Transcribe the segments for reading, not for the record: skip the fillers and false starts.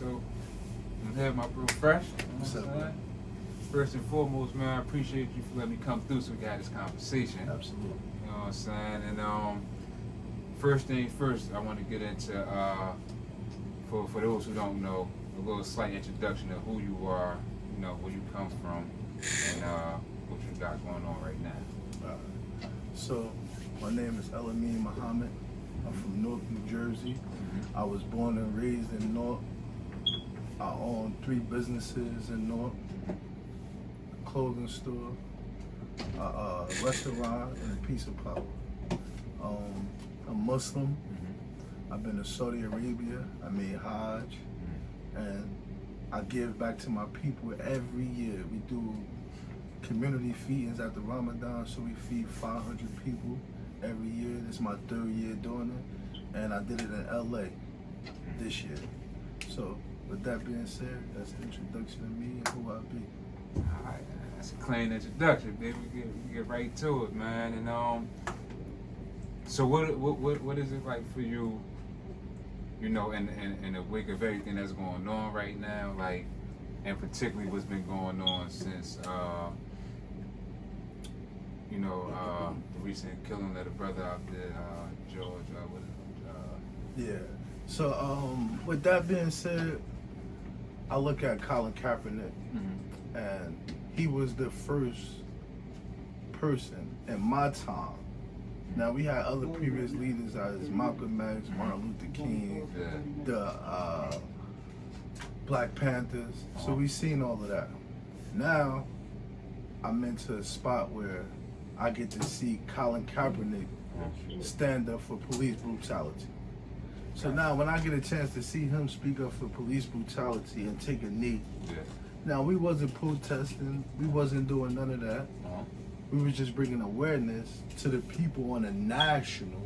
So I'm here, my bro Fresh. What's up, man? First and foremost, man, I appreciate you for letting me come through so we can have this conversation. Absolutely. You know what I'm saying? And first thing first, I want to get into for those who don't know, a little slight introduction of who you are, you know, where you come from, and what you got going on right now. So, my name is Elamine Muhammad. I'm from Newark, New Jersey. I was born and raised in Newark. I own 3 businesses in Newark: a clothing store, a restaurant, and a piece of power. I'm Muslim. I've been to Saudi Arabia. I made Hajj, and I give back to my people every year. We do community feedings after Ramadan, so we feed 500 people every year. This is my 3rd year doing it, and I did it in LA this year. So with that being said, that's the introduction of me and who I be. Alright, that's a clean introduction, baby. We get right to it, man. And so what is it like for you? You know, in the wake of everything that's going on right now, like, and particularly what's been going on since the recent killing of the brother out there, George. Yeah. So with that being said, I look at Colin Kaepernick, and he was the first person in my time. Now, we had other previous leaders as Malcolm X, Martin Luther King, the Black Panthers. So we've seen all of that. Now, I'm into a spot where I get to see Colin Kaepernick stand up for police brutality. So now, when I get a chance to see him speak up for police brutality and take a knee, now we wasn't protesting, we wasn't doing none of that. We were just bringing awareness to the people on a national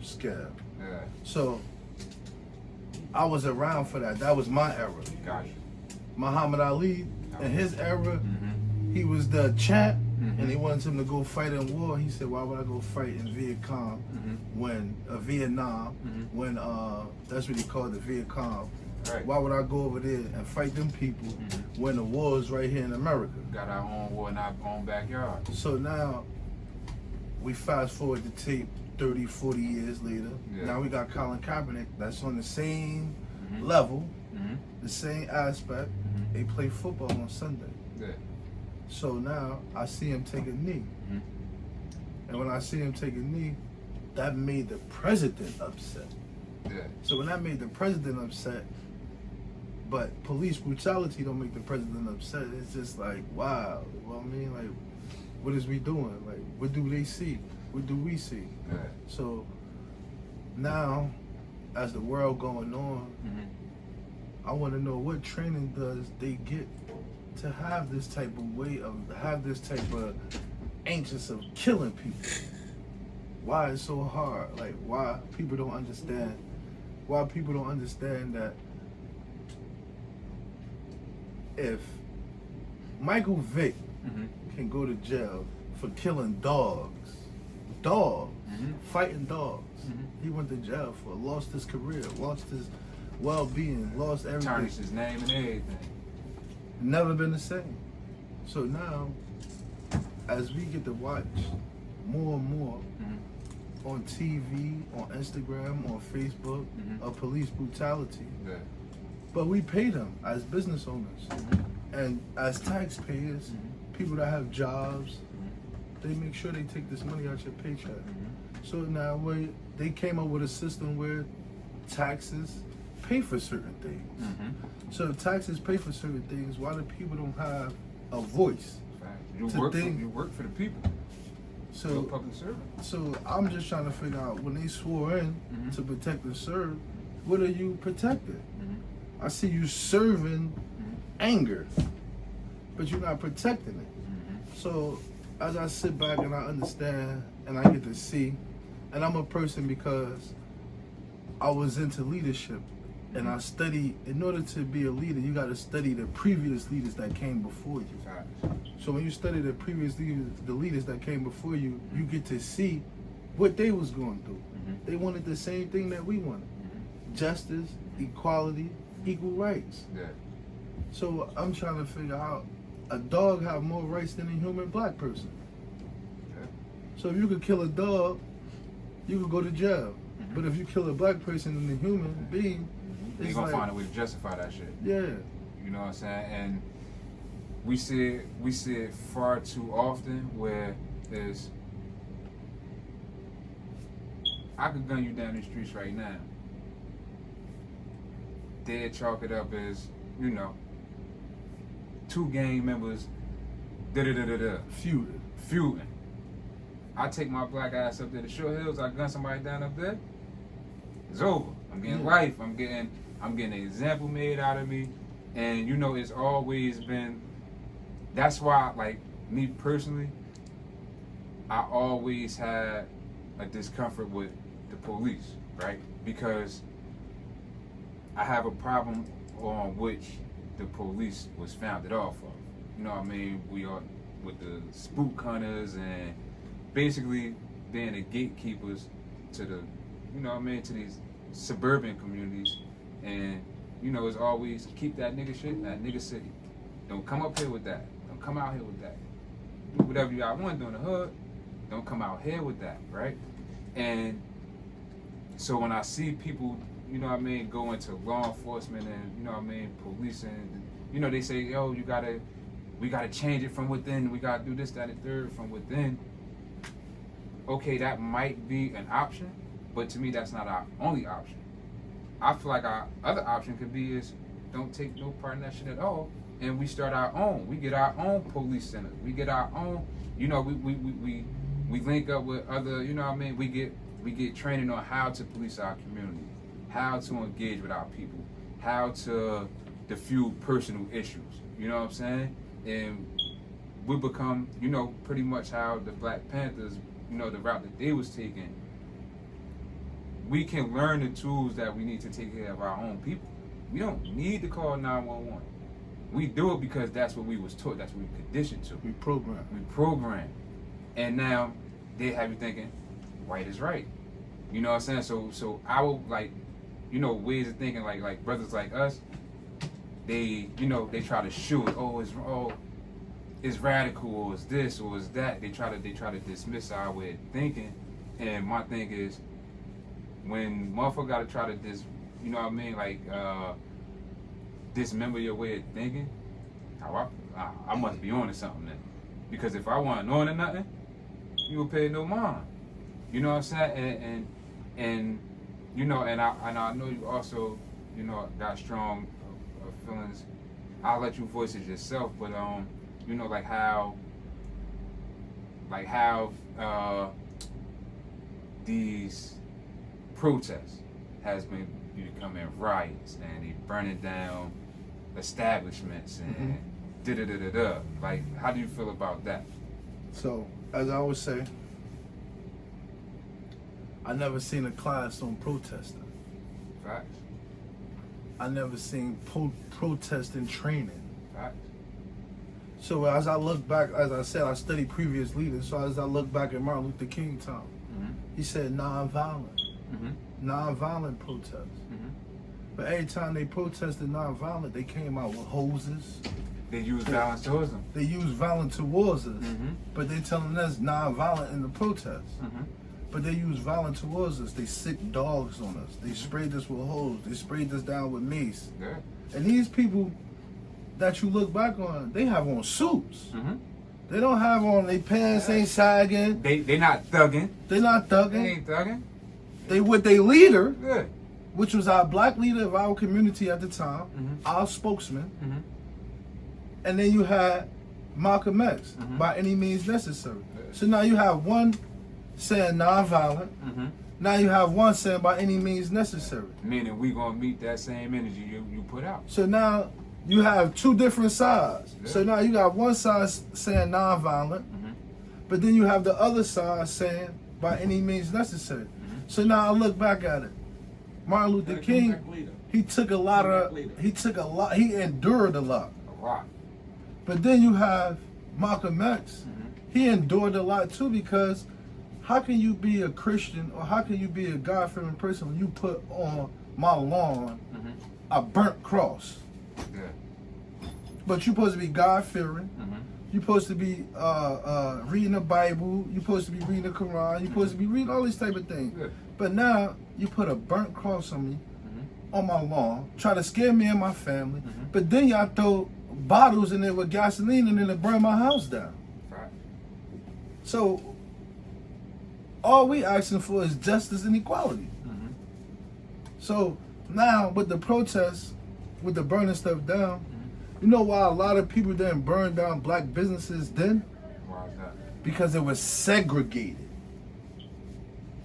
scale. So I was around for that. That was my era. Gotcha. Muhammad Ali, in his era, he was the champ, and they wanted him to go fight in war. He said, "Why would I go fight in Vietnam when Vietnam when that's what he called it, Vietnam? Right. Why would I go over there and fight them people when the war is right here in America?" Got our own war in our own backyard. So now, we fast forward the tape 30, 40 years later. Now we got Colin Kaepernick that's on the same level, the same aspect. They play football on Sunday. So now I see him take a knee. And when I see him take a knee, that made the president upset. So when that made the president upset, but police brutality don't make the president upset. It's just like, wow. Well, I mean, like, what is we doing? Like, what do they see? What do we see? So now, as the world going on, I want to know what training does they get to have this type of way of, have this type of anxious of killing people. Why it's so hard? Like, why people don't understand? Why people don't understand that if Michael Vick can go to jail for killing dogs, fighting dogs, he went to jail for, lost his career, lost his well-being, lost everything. Tarnished his name and everything. Never been the same. So now, as we get to watch more and more on TV, on Instagram, on Facebook, of police brutality, but we pay them as business owners and as taxpayers, people that have jobs, they make sure they take this money out your paycheck. So now they came up with a system where taxes pay for certain things. So if taxes pay for certain things, why do people don't have a voice? You work for the people. So you're a public servant. So I'm just trying to figure out, when they swore in to protect and serve, what are you protecting? I see you serving anger, but you're not protecting it. So as I sit back and I understand and I get to see, and I'm a person because I was into leadership and I study. In order to be a leader, you got to study the previous leaders that came before you. So when you study the previous leaders, the leaders that came before you, you get to see what they was going through. They wanted the same thing that we wanted: justice, equality, equal rights. Yeah. So I'm trying to figure out, a dog have more rights than a human black person. Yeah. So if you could kill a dog, you could go to jail. Mm-hmm. But if you kill a black person and a human being, You're it's gonna like, find a way to justify that shit. yeah. You know what I'm saying? And we see it far too often where there's, I could gun you down the streets right now. They'd chalk it up as, you know, two gang members feuding. I take my black ass up there to Short Hills, I gun somebody down up there, it's over. I'm getting life. I'm getting an example made out of me. And you know, it's always been, that's why, like, me personally, I always had a discomfort with the police, right? Because I have a problem on which the police was founded off of. You know what I mean? We are with the spook hunters and basically being the gatekeepers to the, you know what I mean, to these suburban communities. And, you know, it's always keep that nigga shit in that nigga city. Don't come up here with that. Don't come out here with that. Do whatever you got want to do in the hood. Don't come out here with that, right? And so when I see people, you know what I mean, go into law enforcement and, you know what I mean, policing, you know, they say, yo, we gotta change it from within. We gotta do this, that, and third from within. Okay, that might be an option, but to me, that's not our only option. I feel like our other option could be is don't take no part in that shit at all, and we start our own. We get our own police centers. We get our own, you know, we link up with other, you know what I mean? We get training on how to police our community, how to engage with our people, how to diffuse personal issues. You know what I'm saying? And we become, you know, pretty much how the Black Panthers, you know, the route that they was taking. We can learn the tools that we need to take care of our own people. We don't need to call 911. We do it because that's what we was taught. That's what we conditioned to. We program. And now they have you thinking, right is right. You know what I'm saying? So I would, like, you know, ways of thinking like brothers like us, they, you know, they try to shoot it. It's radical, or it's this, or it's that. They try to dismiss our way of thinking. And my thing is, when motherfucker gotta try to you know what I mean, like dismember your way of thinking, I must be on to something then. Because if I wasn't on to nothing, you would pay no mind. You know what I'm saying? And you know, and I know you also, you know, got strong feelings. I'll let you voice it yourself, but you know, like how these protests has been becoming riots and they burning down establishments and da-da-da-da-da. Like, how do you feel about that? So, as I always say, I never seen a class on protesting. Facts. I never seen protesting training. Facts. So as I look back, as I said, I studied previous leaders. So as I look back at Martin Luther King time, he said nonviolent protests. But every time they protested nonviolent, they came out with hoses. They use violence towards them. They use violence towards us, but they telling us nonviolent in the protests. But they use violence towards us. They sick dogs on us. They sprayed us with hose. They sprayed us down with mace. Yeah. And these people that you look back on, they have on suits. They don't have on, their pants ain't sagging. They not thugging. They not thugging. They ain't thugging. They with their leader, Good. which was our black leader of our community at the time, our spokesman. And then you had Malcolm X, by any means necessary. So now you have one saying nonviolent. Now you have one saying by any means necessary. Meaning we gonna meet that same energy you put out. So now you have two different sides. Yeah. So now you got one side saying nonviolent, but then you have the other side saying by any means necessary. So now I look back at it. Martin Luther King, he endured a lot. A lot. But then you have Malcolm X. He endured a lot too, because how can you be a Christian or how can you be a God-fearing person when you put on my lawn a burnt cross. Yeah. But you're supposed to be God-fearing. Mm-hmm. You're supposed to be reading the Bible. You're supposed to be reading the Quran. You're supposed to be reading all these type of things. Yeah. But now you put a burnt cross on me, on my lawn, try to scare me and my family. But then y'all throw bottles in there with gasoline and then it burn my house down. Right. So all we asking for is justice and equality. So now with the protests, with the burning stuff down, you know why a lot of people didn't burn down black businesses then? Why is that? Because it was segregated.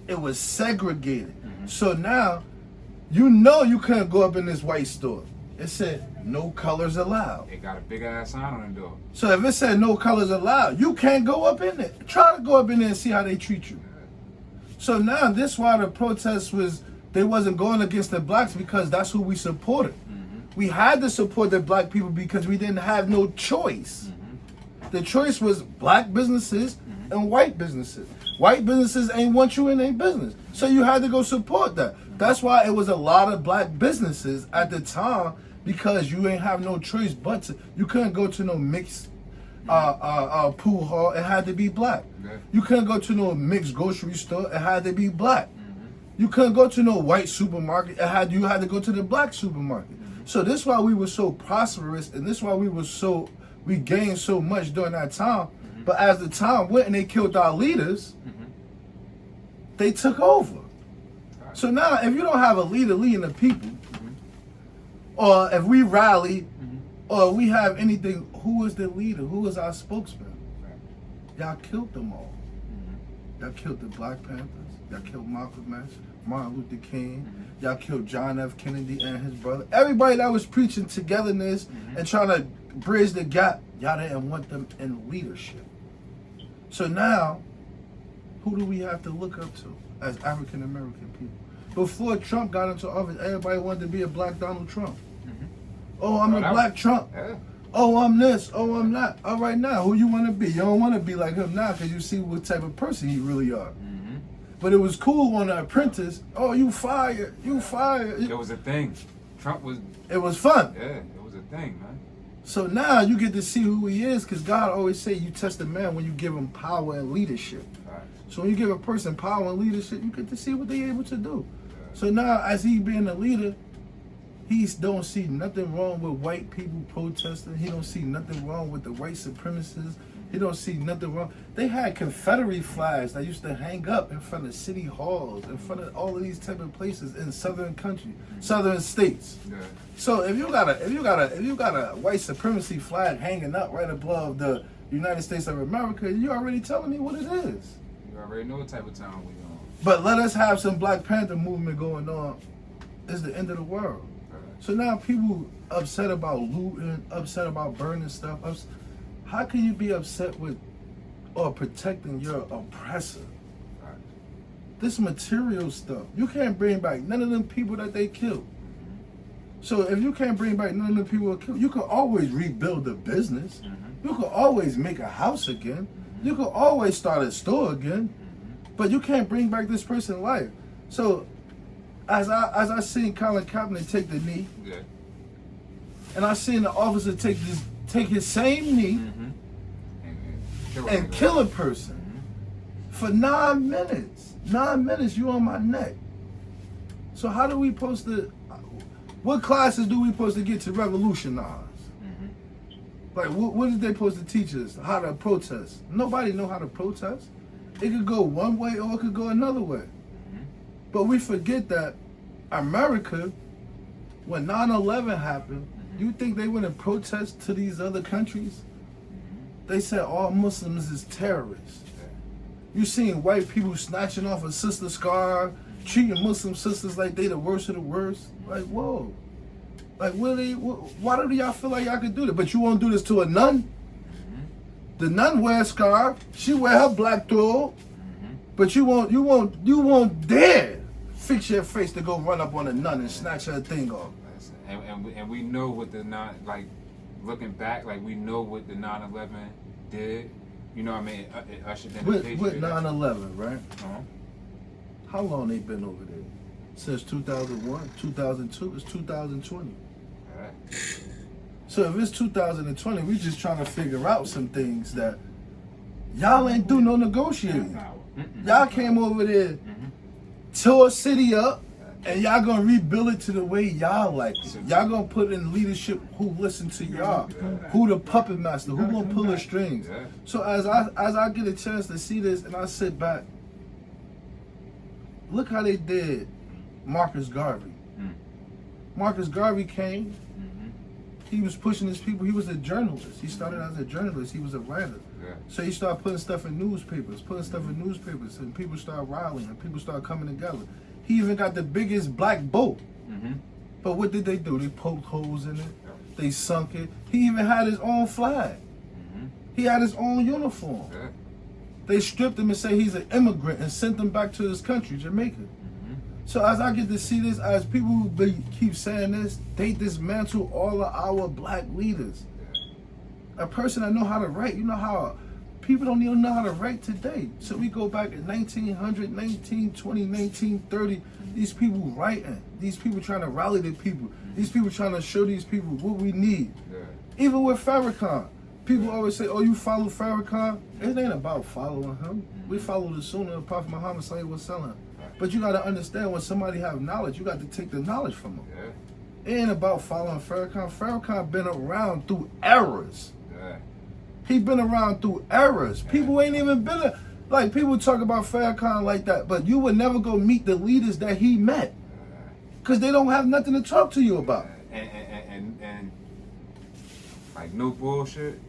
It was segregated. So now, you know you couldn't go up in this white store. It said, no colors allowed. It got a big ass sign on the door. So if it said no colors allowed, you can't go up in there. Try to go up in there and see how they treat you. So now, this why the protest was, they wasn't going against the blacks because that's who we supported. We had to support the black people because we didn't have no choice. The choice was black businesses and white businesses. White businesses ain't want you in their business. So you had to go support that. That's why it was a lot of black businesses at the time, because you ain't have no choice but to. You couldn't go to no mixed pool hall. It had to be black. You couldn't go to no mixed grocery store. It had to be black. You couldn't go to no white supermarket. You had to go to the black supermarket. So this is why we were so prosperous, and this is why we gained so much during that time. But as the time went and they killed our leaders, they took over. So now, if you don't have a leader leading the people, or if we rally, or we have anything, who is the leader? Who is our spokesman? Y'all killed them all. Y'all killed the Black Panthers. Y'all killed Malcolm X, Martin Luther King. Y'all killed John F. Kennedy and his brother. Everybody that was preaching togetherness and trying to bridge the gap, y'all didn't want them in leadership. So now, who do we have to look up to as African American people? Before Trump got into office, everybody wanted to be a black Donald Trump. Oh, I'm a black Trump. Oh, I'm this. Oh, I'm not. All right, now, who you want to be? You don't want to be like him now because you see what type of person you really are. But it was cool on The Apprentice. Oh, you fired. You fired. It was a thing. Trump was... It was fun. Yeah, it was a thing, man. So now you get to see who he is, because God always say you test a man when you give him power and leadership. Right. So when you give a person power and leadership, you get to see what they're able to do. So now, as he being a leader, he don't see nothing wrong with white people protesting. He don't see nothing wrong with the white supremacists. He don't see nothing wrong. They had Confederate flags that used to hang up in front of city halls, in front of all of these type of places in southern states. Yeah. So if you got a white supremacy flag hanging up right above the United States of America, you already telling me what it is. You already know what type of town we on. But let us have some Black Panther movement going on. It's the end of the world. Right. So now people upset about looting, upset about burning stuff. How can you be upset with or protecting your oppressor? Right. This material stuff, you can't bring back none of them people that they killed. So if you can't bring back none of them people that killed, you can always rebuild the business. You can always make a house again. You can always start a store again. But you can't bring back this person's life. So as I seen Colin Kaepernick take the knee, and I seen the officer take his same knee and kill a person for 9 minutes. 9 minutes, you on my neck. So how do we supposed to? What classes do we supposed to get to revolutionize? Like what is they supposed to teach us? How to protest? Nobody know how to protest. It could go one way or it could go another way. But we forget that America, when 9/11 happened, you think they went and protest to these other countries? They said all Muslims is terrorists. You seen white people snatching off a sister's scarf, treating Muslim sisters like they the worst of the worst. Like, whoa. Like, why do y'all feel like y'all could do that? But you won't do this to a nun? The nun wear a scarf. She wear her black throat. But you won't dare fix your face to go run up on a nun and snatch her thing off. And we know what looking back, like we know what the 9/11 did. You know what I mean? It ushered in with 9/11, right? Uh-huh. How long they been over there? since 2001, 2002. It's 2020. Right. So if it's 2020, we just trying to figure out some things that y'all ain't do no negotiating. Y'all came over there, tore a city up, and y'all gonna rebuild it to the way y'all like it. Y'all gonna put in leadership who listen to y'all, who the puppet master, who gonna pull the strings. So as I get a chance to see this and I sit back, look how they did Marcus Garvey. Marcus Garvey came. He was pushing his people. He was a journalist. He started as a journalist. He was a writer. So he started putting stuff in newspapers, and people started rallying, and people started coming together. He even got the biggest black boat. But what did they do? They poked holes in it. They sunk it. He even had his own flag. He had his own uniform. They stripped him and said he's an immigrant and sent him back to his country, Jamaica. So as I get to see this, as people who keep saying this, they dismantle all of our black leaders. A person that know how to write, you know how people don't even know how to write today. So we go back in 1900, 1920, 1930, these people writing, these people trying to rally the people, these people trying to show these people what we need. Even with Farrakhan, people always say, oh, you follow Farrakhan? It ain't about following him. We follow the Sunnah of Prophet Muhammad sallallahu alaihi wasallam. But you got to understand, when somebody have knowledge, you got to take the knowledge from them. It ain't about following Farrakhan. Farrakhan been around through errors. He been around through errors. People ain't even been like, people talk about Farrakhan like that, but you would never go meet the leaders that he met, because they don't have nothing to talk to you about. And like, no bullshit,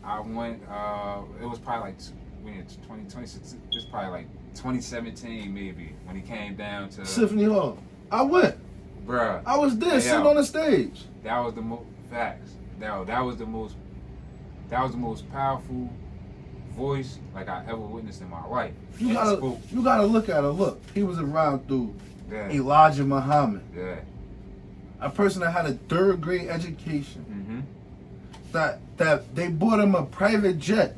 I went, it was probably like, when it's 2020, it's probably like 2017 maybe, when he came down to Symphony Hall. I went. Bruh. I was there, sitting on the stage. That was the most facts. That was the most powerful voice like I ever witnessed in my life. You gotta look at it. Look, he was around through Elijah Muhammad. A person that had a 3rd grade education. That they bought him a private jet.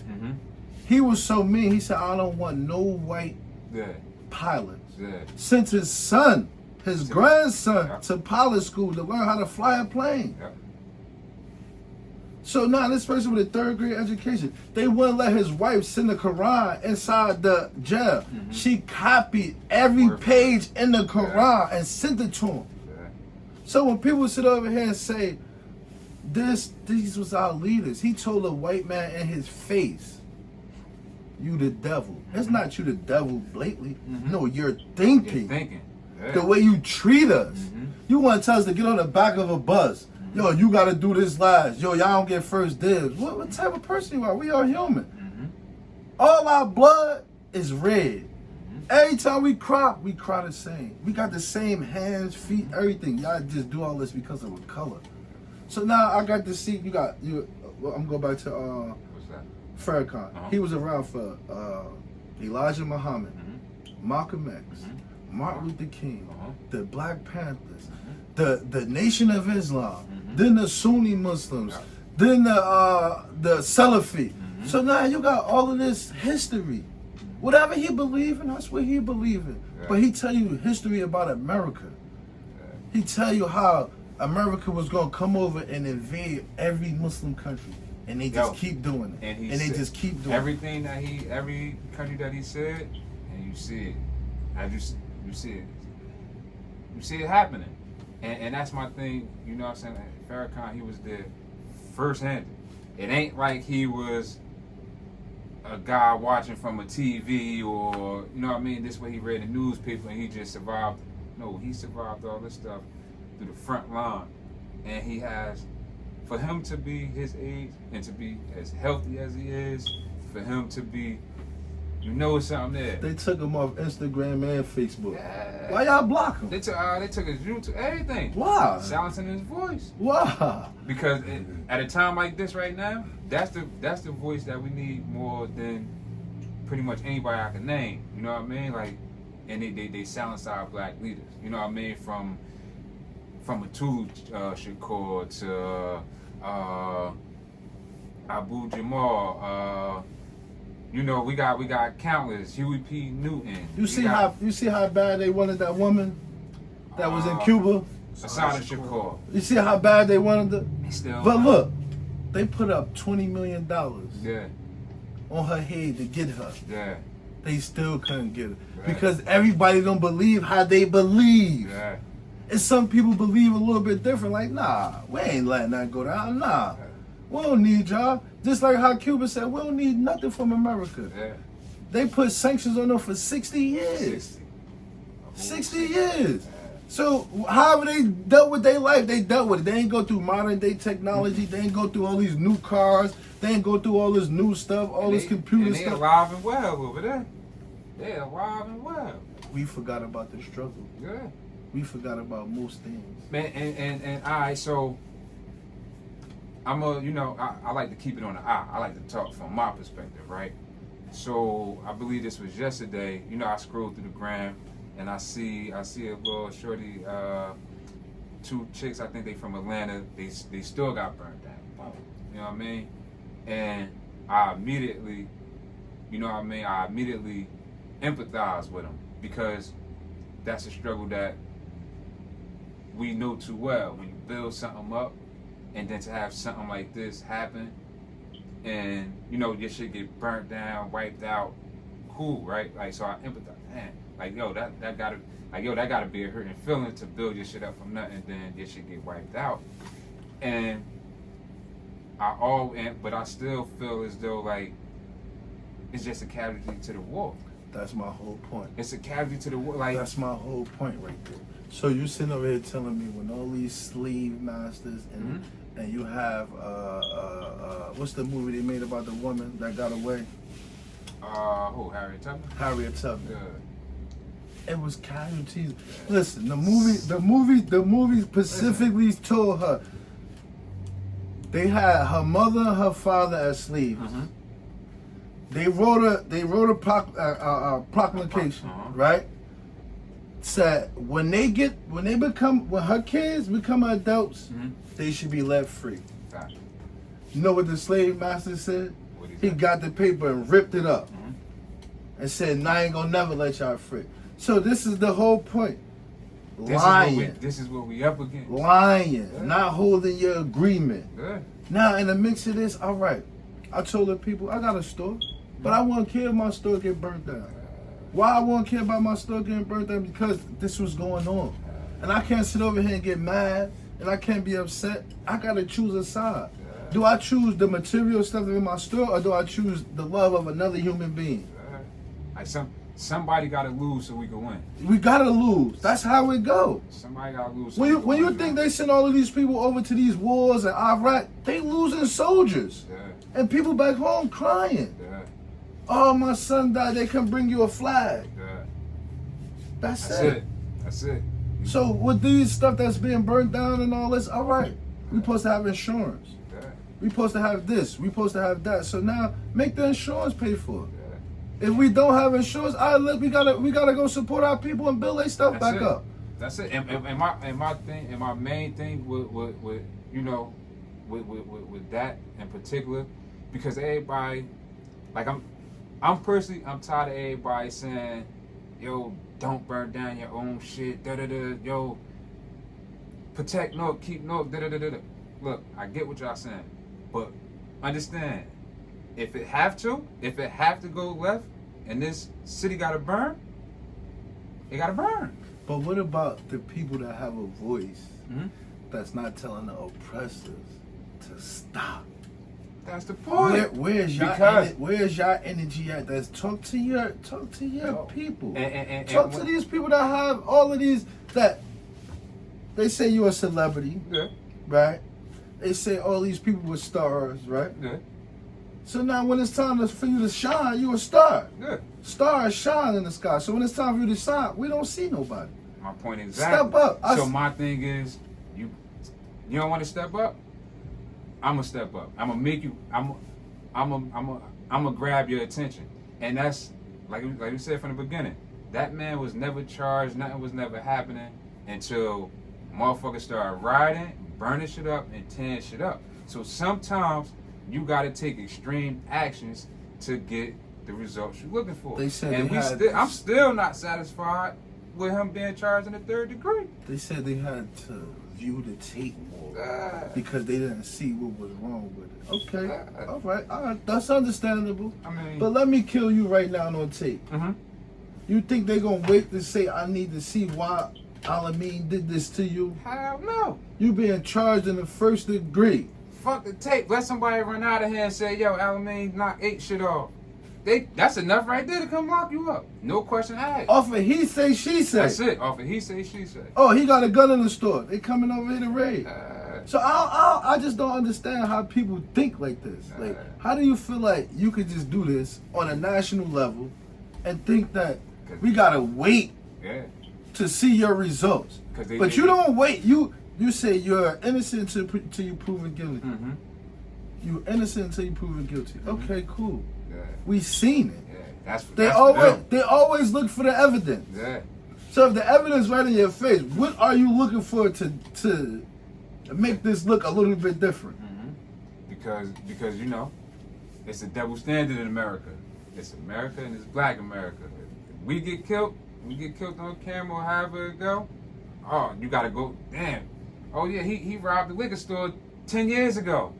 He was so mean, he said, I don't want no white pilots. Sent his son, his grandson, to pilot school to learn how to fly a plane. So now this person with a 3rd grade education, they wouldn't let his wife send the Quran inside the jail. She copied every page in the Quran and sent it to him. So when people sit over here and say, these was our leaders, he told a white man in his face, you the devil. It's not you the devil blatantly. No, you're thinking. The way you treat us. You want to tell us to get on the back of a bus. Yo, you got to do this last. Yo, y'all don't get first dibs. What type of person you are? We are human. All our blood is red. Every time we cry the same. We got the same hands, feet, everything. Y'all just do all this because of a color. So now I got to see, I'm going to go back to Farrakhan. He was around for Elijah Muhammad, Malcolm X, Martin Luther King, the Black Panthers, the Nation of Islam, then the Sunni Muslims, then the Salafi. So now you got all of this history. Whatever he believe in, that's what he believe in. But he tell you history about America. He tell you how America was going to come over and invade every Muslim country. And they just keep doing it. And they just keep doing everything every country that he said, and you see it. You see it happening. And that's my thing, you know what I'm saying? Farrakhan, he was there firsthand. It ain't like he was a guy watching from a TV, or, you know what I mean, this way he read the newspaper and he just survived. No, he survived all this stuff through the front line. And he has, for him to be his age and to be as healthy as he is, for him to be, you know, something there. They took him off Instagram and Facebook. Why y'all block him? They took his YouTube, everything. Why? Silencing his voice. Why? Because at a time like this right now, that's the voice that we need more than pretty much anybody I can name. You know what I mean? Like, and they silence our black leaders. You know what I mean? From Atul Shakur to Abu Jamal, You know, we got countless. Huey P. Newton. You see how bad they wanted that woman that was in Cuba? Assata Shakur. You see how bad they wanted her? Still. But look, they put up $20 million Yeah. on her head to get her. Yeah. They still couldn't get her. Right. Because everybody don't believe how they believe. Yeah. And some people believe a little bit different. Like, nah, we ain't letting that go down. Nah, we don't need y'all. Just like how Cuba said, we don't need nothing from America. Yeah. They put sanctions on them for 60 years. 60 years. So however they dealt with their life, they dealt with it. They ain't go through modern day technology. They ain't go through all these new cars. They ain't go through all this new stuff, all this computer and stuff. They alive and well over there. They alive and well. We forgot about the struggle. Yeah. We forgot about most things. Man, and all right, so I'm I like to keep it on the eye. I like to talk from my perspective, right? So I believe this was yesterday. You know, I scrolled through the gram and I see a little shorty, 2 chicks. I think they from Atlanta. They still got burned down. Boom. You know what I mean? And I immediately, I immediately empathize with them because that's a struggle that we know too well. When you build something up and then to have something like this happen and your shit get burnt down, wiped out, cool, right? Like, so I empathize. Man, like, that gotta be a hurting feeling to build your shit up from nothing, then your shit get wiped out. And but I still feel as though like it's just a casualty to the war. That's my whole point. It's a casualty to the war. Like, that's my whole point right there. So you sitting over here telling me when all these slave masters and you have what's the movie they made about the woman that got away? Who? Harriet Tubman. Harriet Tubman. Good. It was casualties. Listen, the movie specifically told her they had her mother and her father as slaves. They wrote a proclamation, right? Said when her kids become adults, they should be let free. Gotcha. You know what the slave master said? He say? got the paper and ripped it up and said, "Nah, I ain't gonna never let y'all free." So this is the whole point. Lying. This is what we up against. Lying. Yeah. Not holding your agreement. Yeah. Now in the mix of this, all right. I told the people I got a store, but I won't care if my store get burnt down. Why I won't care about my store getting burnt down? Because this was going on. And I can't sit over here and get mad and I can't be upset. I gotta choose a side. Do I choose the material stuff in my store or do I choose the love of another human being? Like somebody gotta lose so we can win. We gotta lose. That's how it go. Somebody gotta lose. When you think they send all of these people over to these wars in Iraq, they losing soldiers. Yeah. And people back home crying. Yeah. Oh, my son died. They can bring you a flag. Yeah. That's it. That's it. So with these stuff that's being burnt down and all this, all right, we supposed to have insurance. Yeah. We supposed to have this. We supposed to have that. So now make the insurance pay for it. Yeah. If we don't have insurance, all right, look, we gotta go support our people and build their stuff back up. That's it. And my main thing with that in particular, because everybody, like I'm personally, I'm tired of everybody saying, yo, don't burn down your own shit, yo, protect North, keep North, Look, I get what y'all saying, but understand, if it have to go left, and this city gotta burn, it gotta burn. But what about the people that have a voice that's not telling the oppressors to stop? That's the point. Where's your energy at? That's talk to your people. And talk to these people that have all of these that they say you're a celebrity, right? They say all these people were stars, right? Yeah. So now when it's time for you to shine, you a star. Yeah. Stars shine in the sky. So when it's time for you to shine, we don't see nobody. My point exactly. Step up. So my thing is, you don't want to step up? I'm gonna step up. I'm gonna make you. I'm gonna grab your attention, and that's like we said from the beginning. That man was never charged. Nothing was never happening until motherfuckers started rioting, burning shit up, and tearing shit up. So sometimes you gotta take extreme actions to get the results you're looking for. They said and I'm still not satisfied with him being charged in the 3rd degree. They said they had to view the tape more because they didn't see what was wrong with it. Okay, all right, that's understandable. I mean, but let me kill you right now on tape. Mm-hmm. You think they're gonna wait to say I need to see why Alameen did this to you? Hell no. You being charged in the 1st degree. Fuck the tape. Let somebody run out of here and say, yo, Alameen knock 8 shit off. That's enough right there to come lock you up. No question asked. Off of he say, she say. That's it. Off of he say, she say. Oh, he got a gun in the store. They coming over here to raid. So I just don't understand how people think like this. Like, how do you feel like you could just do this on a national level and think that we gotta wait to see your results? But you don't wait. You say you're innocent until you proven guilty. Mm-hmm. You're innocent until you proven guilty. Mm-hmm. Okay, cool. Yeah. We seen it. Yeah. They always look for the evidence. Yeah. So if the evidence right in your face, what are you looking for to make this look a little bit different? Mm-hmm. Because you know, it's a double standard in America. It's America and it's Black America. If we get killed on camera or however it go. Oh, you gotta go. Damn. Oh yeah, he robbed the liquor store 10 years ago.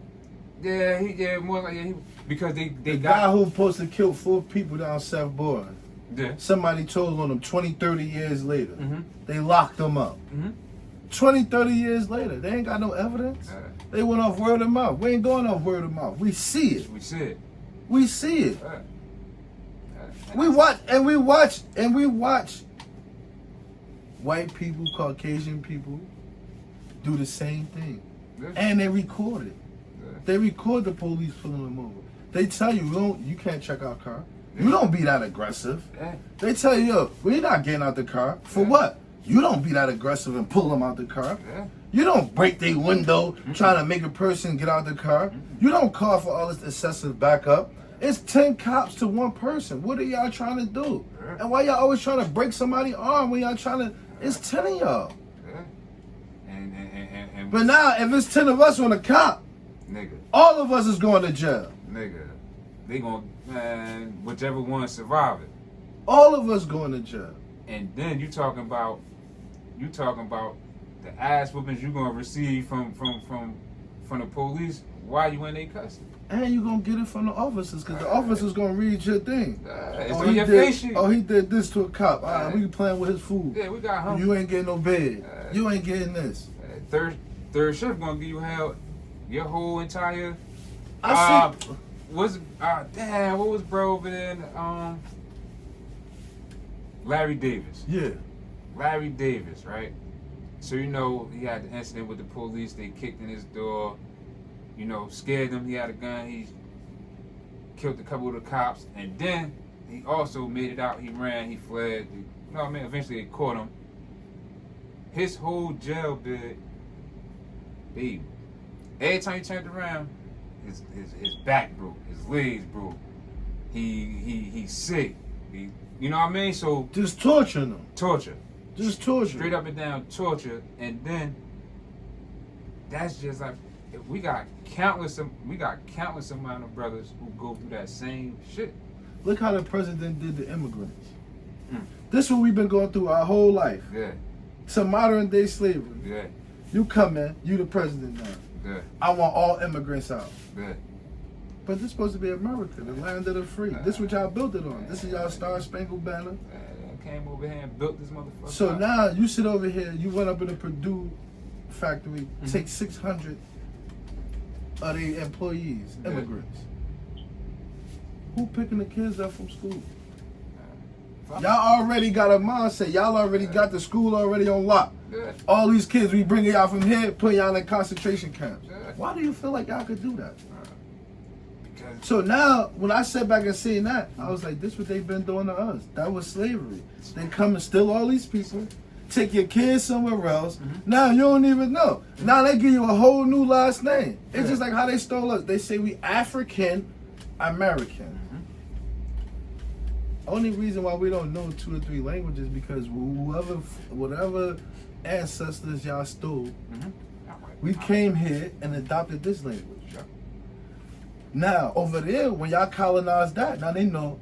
Yeah, more like because they the got guy who supposed to kill 4 people down South Bourne. Yeah. Somebody told on him 20, 30 years later. Mm-hmm. They locked him up. Mm-hmm. 20, 30 years later, they ain't got no evidence. They went off word of mouth. We ain't going off word of mouth. We see it. We see it. We see it. We watch white people, Caucasian people do the same thing. Yeah. And they record it. Yeah. They record the police pulling them over. They tell you, you can't check our car. You don't be that aggressive. Yeah. They tell you, yo, we're not getting out the car. For what? You don't be that aggressive and pull them out the car. Yeah. You don't break their window trying to make a person get out the car. You don't call for all this excessive backup. It's 10 cops to 1 person. What are y'all trying to do? Yeah. And why y'all always trying to break somebody's arm when y'all trying to... It's 10 of y'all. Yeah. And But now, if it's 10 of us on a cop, nigga, all of us is going to jail. nigga, they gonna, man, whichever one survive it. All of us going to jail. And then you talking about the ass whoopings you gonna receive from the police while you in their custody. And you gonna get it from the officers, because the officers gonna read your thing. It's on your face sheet. Oh, he did this to a cop. We playing with his food. Yeah, we got him. You ain't getting no bed. You ain't getting this. Third shift gonna give you hell your whole entire. I see. Damn, what was bro over there? Larry Davis. Yeah. Larry Davis, right? So you know he had the incident with the police. They kicked in his door. You know, scared him. He had a gun. He killed a couple of the cops, and then he also made it out. He ran. He fled. Eventually they caught him. His whole jail bid, baby. Every time he turned around, his back broke, his legs broke. He's sick. You know what I mean? So just torturing them. Torture. Just torture. Straight up and down torture, and then that's just like we got countless amount of brothers who go through that same shit. Look how the president did the immigrants. This is what we've been going through our whole life. Yeah. To modern day slavery. Yeah. You come in, you the president now. Yeah. I want all immigrants out. Yeah. But this is supposed to be America, the land of the free. This is what y'all built it on. This is y'all Star Spangled Banner. Came over here and built this motherfucker. So out. now you sit over here, you went up in the Purdue factory, take 600 of the employees, immigrants. Who picking the kids up from school? Y'all already got a mindset. Y'all already got the school already on lock. All these kids, we bringing y'all from here, putting y'all in concentration camps. Why do you feel like y'all could do that? So now, when I sat back and seen that, I was like, this is what they've been doing to us. That was slavery. They come and steal all these people, take your kids somewhere else. Now you don't even know. Now they give you a whole new last name. It's just like how they stole us. They say we African American. Only reason why we don't know 2 or 3 languages because whatever ancestors y'all stole, we came here and adopted this language. Now, over there, when y'all colonized that, now they know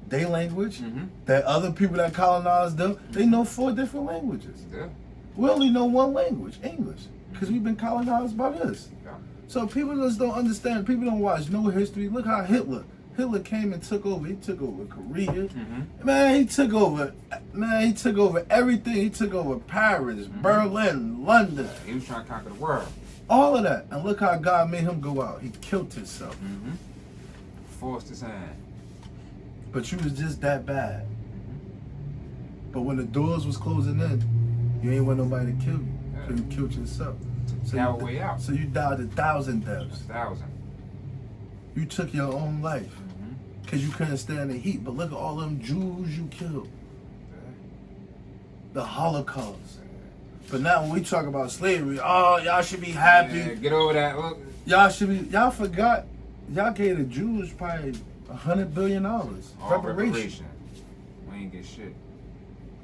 their language, that other people that colonized them, they know 4 different languages. Yeah. We only know 1 language, English, because we've been colonized by this. Yeah. So people just don't understand. People don't watch no history. Look how Hitler came and took over. He took over Korea. Man, he took over everything. He took over Paris, Berlin, London. He was trying to conquer the world. All of that. And look how God made him go out. He killed himself. Forced his hand. But you was just that bad. But when the doors was closing in, you ain't want nobody to kill you. So you killed yourself. So Got a way out. So you died 1,000 deaths. 1,000. You took your own life. Because you couldn't stand the heat. But look at all them Jews you killed. The Holocaust. But now when we talk about slavery, oh, y'all should be happy. Yeah, get over that. Look. Y'all forgot, y'all gave the Jews probably $100 billion. Reparation. We ain't get shit.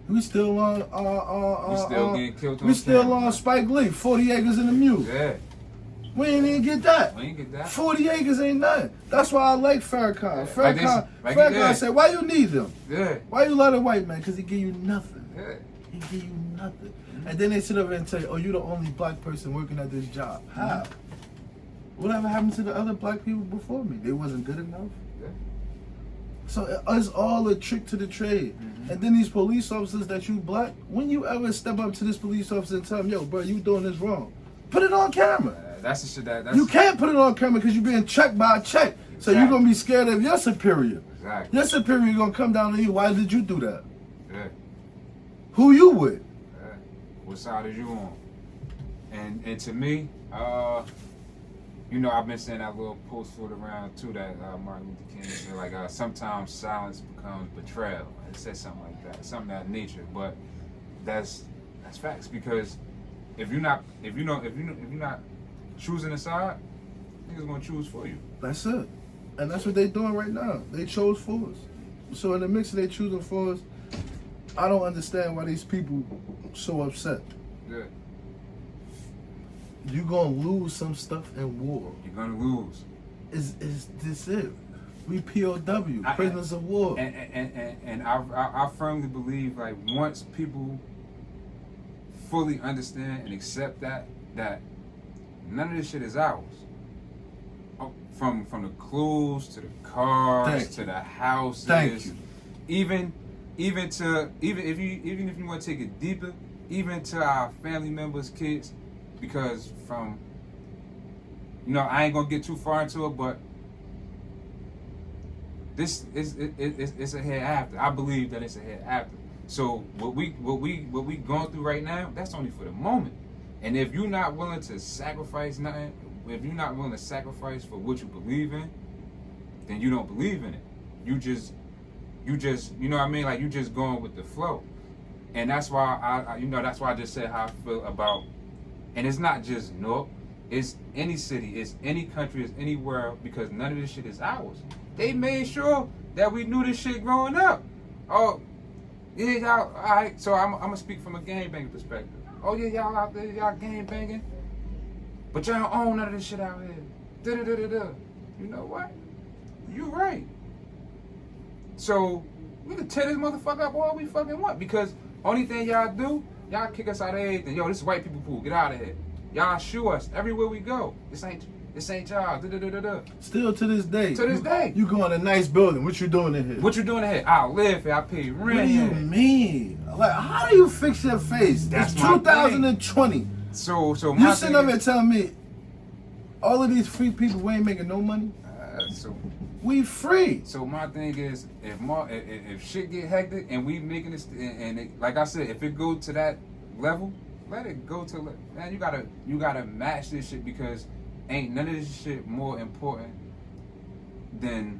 We still on, we still getting killed on we still camera, on Spike Lee, 40 acres in the mule. Yeah. We ain't even get that. We ain't get that. 40 acres ain't nothing. That's why I like Farrakhan. Yeah. Farrakhan said, why you need him? Yeah. Why you love a white man? Because he give you nothing. Yeah. He give you nothing. And then they sit over and tell you, oh, you the only black person working at this job. How? Whatever happened to the other black people before me? They wasn't good enough? Yeah. So it's all a trick to the trade. And then these police officers that you black, when you ever step up to this police officer and tell him, yo, bro, you doing this wrong, put it on camera. That's the shit that's... You can't put it on camera because you're being checked by a check. So you're going to be scared of your superior. Exactly. Your superior going to come down to you. Why did you do that? Yeah. Who you with? Yeah. What side is you on? And to me, you know, I've been saying that little post floated around too that Martin Luther King said, like, sometimes silence becomes betrayal. It said something like that, something of that nature. But that's facts, because if you're not choosing a side, niggas gonna choose for you. That's it. And that's what they doing right now. They chose for us. So in the mix of they choosing for us, I don't understand why these people so upset. Yeah. You're gonna lose some stuff in war. You're gonna lose. Is this it? We POW, prisoners of war. And I firmly believe, like, once people fully understand and accept that none of this shit is ours. From the clothes to the cars to the houses. Thank you. Even if you want to take it deeper, even to our family members, kids, because from, you know, I ain't gonna get too far into it, but this is it's a head after. I believe that it's a head after. So what we going through right now, that's only for the moment. And if you're not willing to sacrifice nothing, if you're not willing to sacrifice for what you believe in, then you don't believe in it. You just, you know what I mean? Like, you just going with the flow. And that's why that's why I just said how I feel about, and it's not just North, it's any city, it's any country, it's any world, because none of this shit is ours. They made sure that we knew this shit growing up. Oh, yeah, y'all, all right, so I'm gonna speak from a gangbanging perspective. Oh yeah, y'all out there, y'all gangbanging, but y'all don't own none of this shit out here. Da-da-da-da-da. You know what? You right. So we can tear this motherfucker up all we fucking want, because only thing y'all do, y'all kick us out of everything. Yo, this is white people pool. Get out of here. Y'all shoo us everywhere we go. This ain't y'all. Da-da-da-da-da. Still to this day. To this day. You go in a nice building. What you doing in here? What you doing in here? I live here. I pay rent. What do you mean? Like, how do you fix your face? That's it's my 2020. So you sitting up and telling me all of these free people, we ain't making no money? We free. So my thing is, if shit get hectic and we making this, and like I said, if it go to that level, let it go to, man, you gotta match this shit, because ain't none of this shit more important than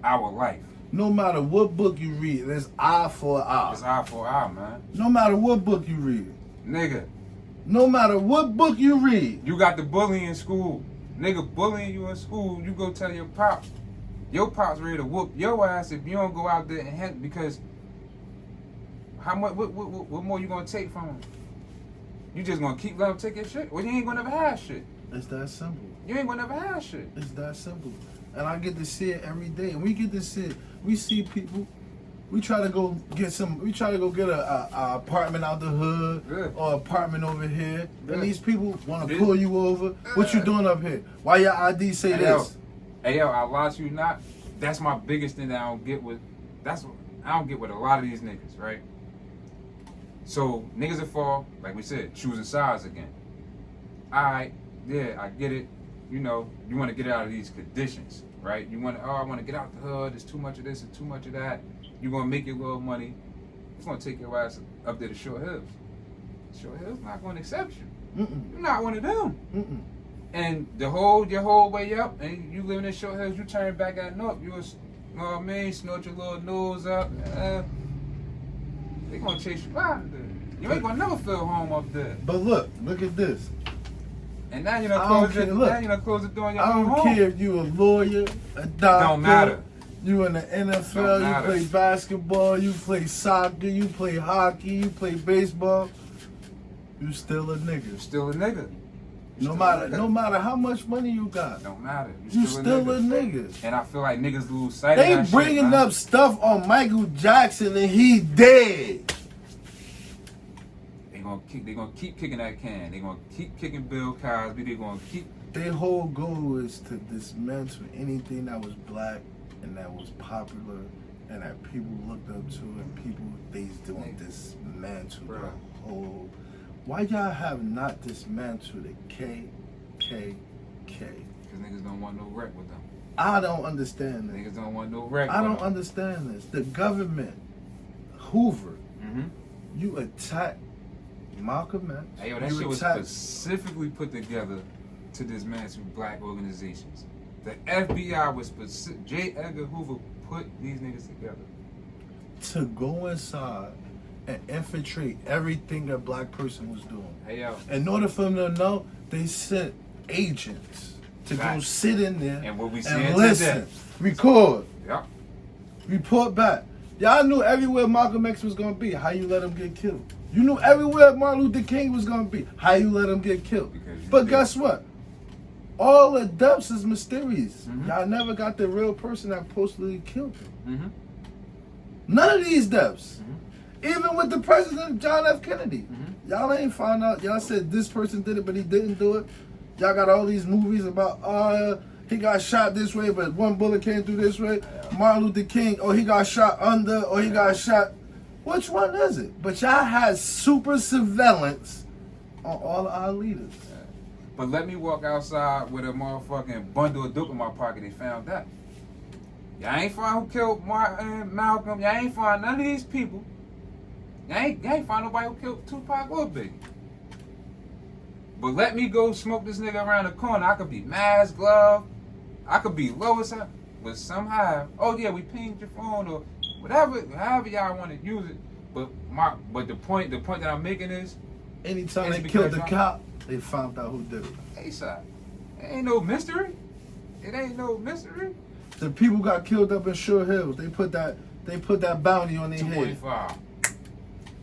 our life. No matter what book you read, there's eye for eye. It's eye for eye, man. No matter what book you read. Nigga. No matter what book you read. You got the bully in school. Nigga bullying you in school, you go tell your pops. Your pops ready to whoop your ass if you don't go out there and help, because how much, what more you gonna take from him? You just gonna keep letting him take your shit? Well, you ain't gonna never have shit. It's that simple. You ain't gonna never have shit. It's that simple. And I get to see it every day. And we get to see it. We see people. We try to go get a apartment out the hood or apartment over here. And these people want to pull you over. What you doing up here? Why your ID say this? Hey yo, I lie to you not. That's my biggest thing that I don't get with. I don't get with a lot of these niggas, right? So niggas that fall, like we said, choosing sides again. Alright, yeah, I get it. You know, you want to get out of these conditions, right? You want to, I want to get out the hood. There's too much of this and too much of that. You're gonna make your little money. It's gonna take your ass up there to Short Hills. Short Hills not gonna accept you. You're not one of them. And your whole way up, and you living in Short Hills, you turn back at North. You know what I mean? Snort your little nose up. They gonna chase you out there. You ain't gonna never feel home up there. But look at this. And now you done close the door on your own home. I don't care if you a lawyer, a doctor. Don't matter. You in the NFL, you play basketball, you play soccer, you play hockey, you play baseball. You still a nigga. Still a nigga. No matter how much money you got. Don't matter. You still a nigga. And I feel like niggas lose sight of that shit. They bringing up stuff on Michael Jackson and he dead. They gonna keep kicking that can. They gonna keep kicking Bill Cosby. They gonna keep. Their whole goal is to dismantle anything that was black and that was popular and that people looked up to and people they doing dismantle the whole. Why y'all have not dismantled the KKK? Because niggas don't want no wreck with them. I don't understand this. Niggas don't want no wreck. I don't understand this. The government, Hoover, you attack Malcolm X. Hey, yo, that shit was specifically put together to dismantle black organizations. The FBI was specific. J. Edgar Hoover put these niggas together to go inside and infiltrate everything a black person was doing. Hey, yo. In order for them to know, they sent agents to go sit in there and what we and listen, record, report back. Y'all knew everywhere Malcolm X was gonna be. How you let him get killed? You knew everywhere Martin Luther King was gonna be. How you let him get killed? But guess what? All the deaths is mysterious. Y'all never got the real person that supposedly killed him. None of these deaths. Even with the president, John F. Kennedy. Y'all ain't found out. Y'all said this person did it, but he didn't do it. Y'all got all these movies about, he got shot this way, but one bullet came through this way. Martin Luther King, he got shot under, or he got shot. Which one is it? But y'all had super surveillance on all of our leaders. But let me walk outside with a motherfucking bundle of dope in my pocket. They found that. Y'all ain't find who killed Martin, Malcolm. Y'all ain't find none of these people. Y'all ain't find nobody who killed Tupac or Biggie. But let me go smoke this nigga around the corner. I could be mask, glove. I could be low as hell. But somehow, we pinged your phone or whatever, however y'all want to use it. But the point that I'm making is, anytime they killed the cop, they found out who did it. ASAP. It ain't no mystery. It ain't no mystery. The people got killed up in Short Hills. They put that bounty on their head.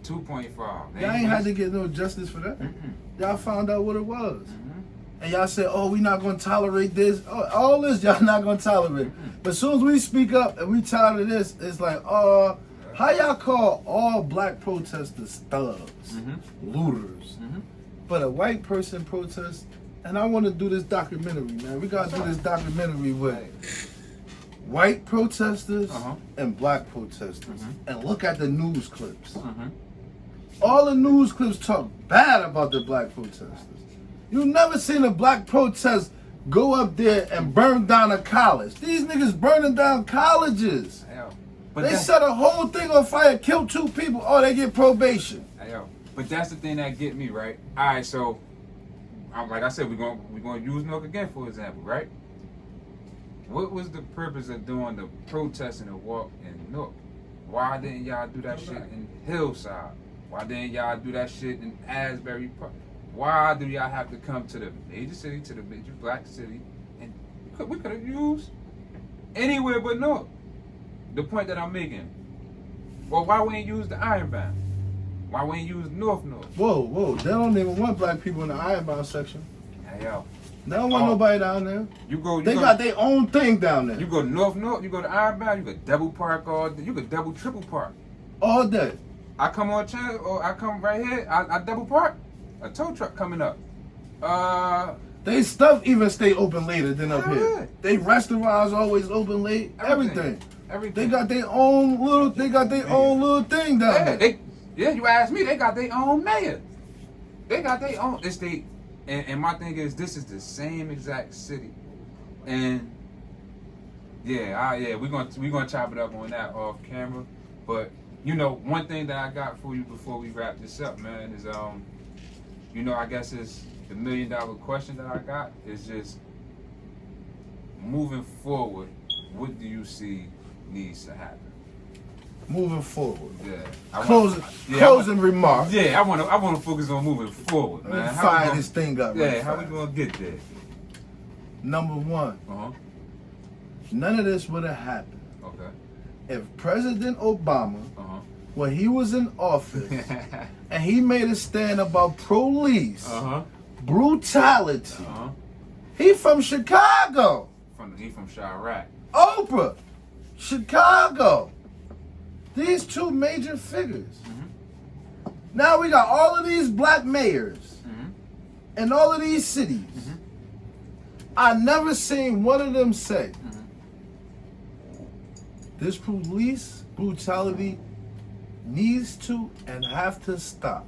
2.5. Y'all ain't had to get no justice for that. Y'all found out what it was. And y'all said, we not going to tolerate this. All this, y'all not going to tolerate. But as soon as we speak up and we tired of this, it's like, how y'all call all black protesters thugs, looters? But a white person protests, and I want to do this documentary, man. We got to do this documentary with white protesters and black protesters. And look at the news clips. All the news clips talk bad about the black protesters. You never seen a black protest go up there and burn down a college. These niggas burning down colleges. They set a whole thing on fire, killed 2 people. They get probation. But that's the thing that get me, right? All right, so like I said, we're gonna use Newark again for example, right? What was the purpose of doing the protest and the walk in Newark? Why didn't y'all do that shit in Hillside? Why didn't y'all do that shit in Asbury Park? Why do y'all have to come to the major city, to the major black city? And we could have used anywhere but Newark. The point that I'm making. Well, why we ain't use the Ironbound? Why we ain't use North? Whoa. They don't even want black people in the Ironbound section. Hey, yo. They don't want nobody down there. They got their own thing down there. You go north, you go to Ironbound, you could double park all day. You could double, triple park. All day. I come on channel, or I come right here, I double park. A tow truck coming up. They stuff even stay open later than up here. Yeah. They restaurants always open late. Everything. Everything. They got their own little. They got their own little thing down there. You asked me. They got their own mayor. They got their own. And my thing is, this is the same exact city. And we're gonna chop it up on that off camera. But one thing that I got for you before we wrap this up, man, is I guess it's the $1 million question that I got is just moving forward. What do you see needs to happen? Moving forward. Yeah. Closing remarks. Yeah, I want to focus on moving forward, man. Let's fire this thing up. Yeah, how we gonna get there? Number one. None of this would have happened. Okay. If President Obama, when he was in office, and he made a stand about police brutality. He from Chicago. He from Chirac. Oprah, Chicago. These two major figures. Now we got all of these black mayors in all of these cities. I never seen one of them say this police brutality needs to and have to stop.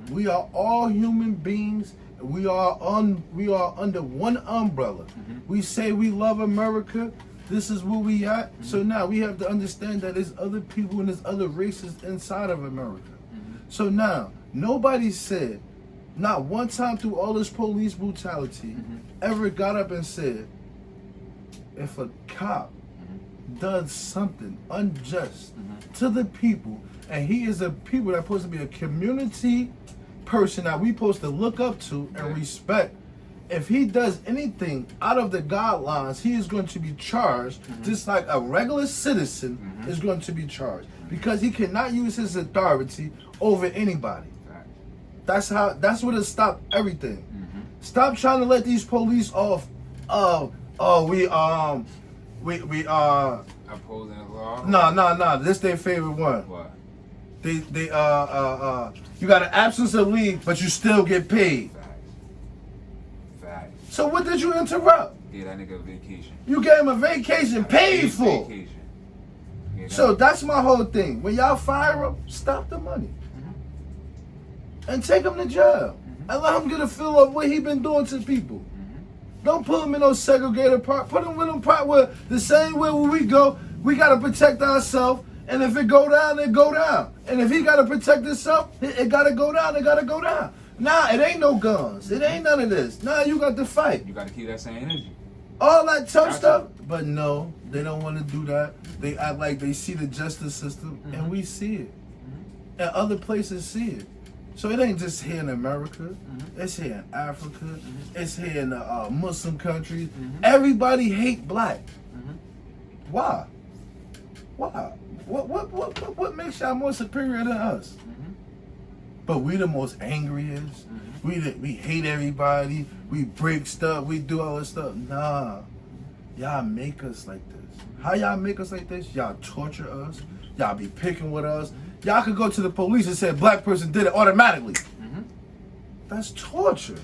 We are all human beings. We are under one umbrella. We say we love America. This is where we at. So now we have to understand that there's other people and there's other races inside of America. So now nobody said, not one time through all this police brutality, ever got up and said, if a cop does something unjust to the people, and he is a people that's supposed to be a community person that we supposed to look up to and respect. If he does anything out of the guidelines, he is going to be charged just like a regular citizen is going to be charged, because he cannot use his authority over anybody. That's what it stopped everything. Stop trying to let these police off. We opposing the law. No. This their favorite one. What? They you got an absence of leave, but you still get paid. Facts. So what did you interrupt? Yeah, that nigga a vacation. You gave him a vacation paid for. Vacation. Yeah, So that's my whole thing. When y'all fire him, stop the money. And take him to jail. And let him get a feel of what he been doing to people. Don't put him in no segregated part. Put him in a part where the same way where we go, we got to protect ourselves. And if it go down, it go down. And if he got to protect himself, it got to go down, it got to go down. Nah, it ain't no guns. It ain't none of this. Nah, you got to fight. You got to keep that same energy. All that tough stuff. But no, they don't want to do that. They act like they see the justice system, and we see it. And other places see it. So it ain't just here in America. It's here in Africa. It's here in the Muslim countries. Everybody hate black. Why? Why? What makes y'all more superior than us? But we the most angriest. We hate everybody. We break stuff. We do all this stuff. Nah. Y'all make us like this. How y'all make us like this? Y'all torture us. Y'all be picking with us. Y'all could go to the police and say a black person did it automatically. That's torture.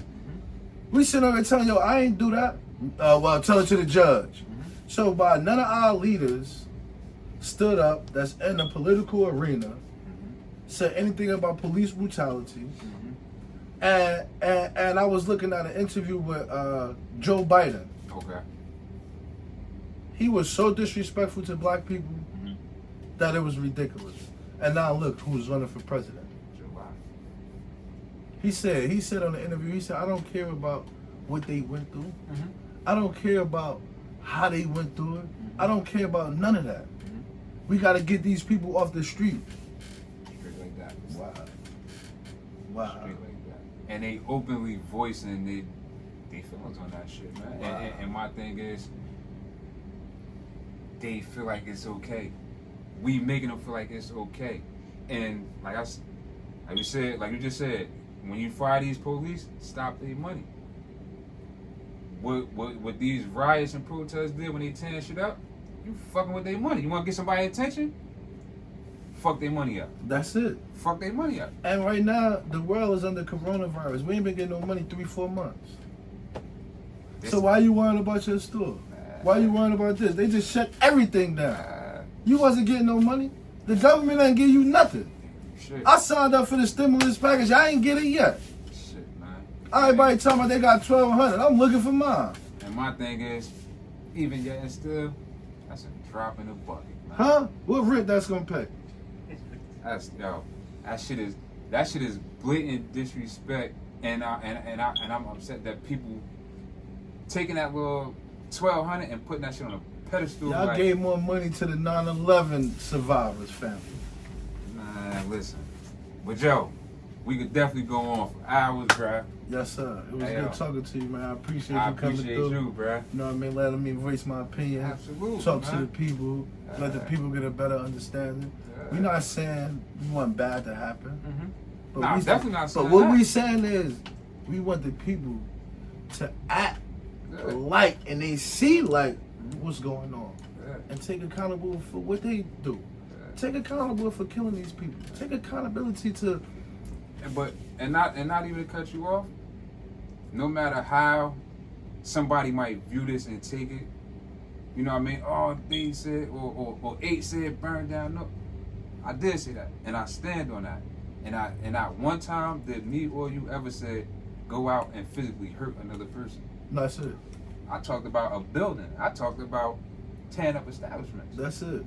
We sitting over there telling yo, I ain't do that. Well, tell it to the judge. So by none of our leaders stood up that's in the political arena, said anything about police brutality. And I was looking at an interview with Joe Biden. Okay. He was so disrespectful to black people that it was ridiculous. And now look who's running for president. He said on the interview, he said, I don't care about what they went through. I don't care about how they went through it. I don't care about none of that. We got to get these people off the street. Straight like that. Wow. Straight like that. And they openly voicing they feelings on that shit, man. Wow. And my thing is, they feel like it's okay. We making them feel like it's okay. And like you just said, when you fire these police, stop their money. what these riots and protests did when they tearing shit up, you fucking with their money. You want to get somebody attention? Fuck their money up. That's it. Fuck their money up. And right now, the world is under coronavirus. We ain't been getting no money 3-4 months. So why you worrying about your store? Why you worrying about this? They just shut everything down. You wasn't getting no money. The government ain't give you nothing. Shit. I signed up for the stimulus package. I ain't get it yet. Shit, man. Everybody talking about they got $1,200. I'm looking for mine. And my thing is, even yet and still, that's a drop in the bucket, man. Huh? What rent that's gonna pay? That's that shit is blatant disrespect, and I'm upset that people taking that little $1,200 and putting that shit on a pedestal. Y'all like, gave more money to the 9/11 survivors, family. Man, listen. But yo, we could definitely go on for hours, bruh. Yes, sir. It was Hey, good talking to you, man. I appreciate I you coming appreciate through. you, bruh. You know what I mean? Letting me voice my opinion. Absolutely. Talk to man. the people. Let the people get a better understanding. We're not saying we want bad to happen. Mm-hmm. But Nah, definitely not saying But what that. we saying is we want the people to act like and they see like what's going on. And take accountable for what they do. Take accountable for killing these people. Take accountability to And not even to cut you off, no matter how somebody might view this and take it, you know what I mean? Oh, they said, or 8 said burn down. No, I did say that, and I stand on that. And not one time did me or you ever say go out and physically hurt another person. That's it. I talked about a building. I talked about tearing up establishments. That's it.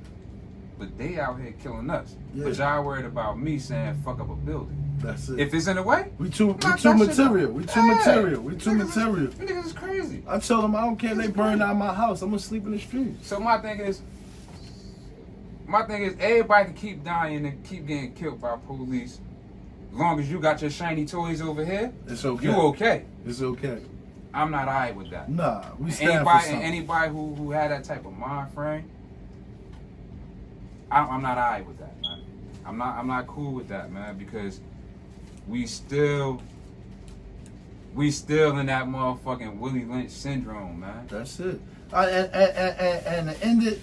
But they out here killing us. Yeah. But y'all worried about me saying fuck up a building. That's it. If it's in the way, we too knock that shit material. out. We too Hey, material. We too niggas material. You niggas is crazy. I told them I don't care if they burn down my house. I'm gonna sleep in the streets. So my thing is everybody can keep dying and keep getting killed by police. As long as you got your shiny toys over here, It's okay. you okay. It's okay. I'm not alright with that. Nah, we stand for something. Anybody who had that type of mind frame, I'm not alright with that, man. I'm not cool with that, man, because we still in that motherfucking Willie Lynch syndrome, man. That's it. And to end it,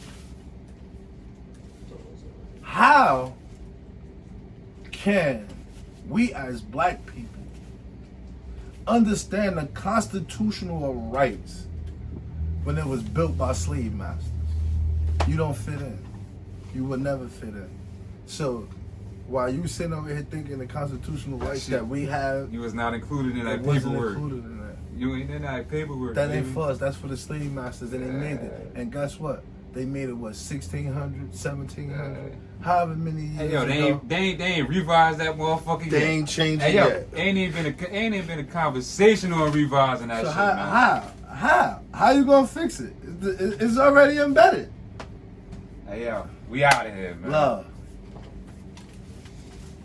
how can we as black people understand the constitutional rights when it was built by slave masters? You don't fit in. You will never fit in. So while you sitting over here thinking the constitutional rights that we have, You was not included in that wasn't paperwork. included in that. You ain't in that paperwork. That ain't baby. for us. That's for the slave masters, and they made it. And guess what? They made it 1600, 1700, however many years Hey, yo, ago. they ain't revised that motherfucker They yet. ain't changed Hey, it yo, yet. ain't even been a conversation on revising that So shit, man. how you gonna fix it? It's already embedded. Hey, yo, we out of here, man. Love.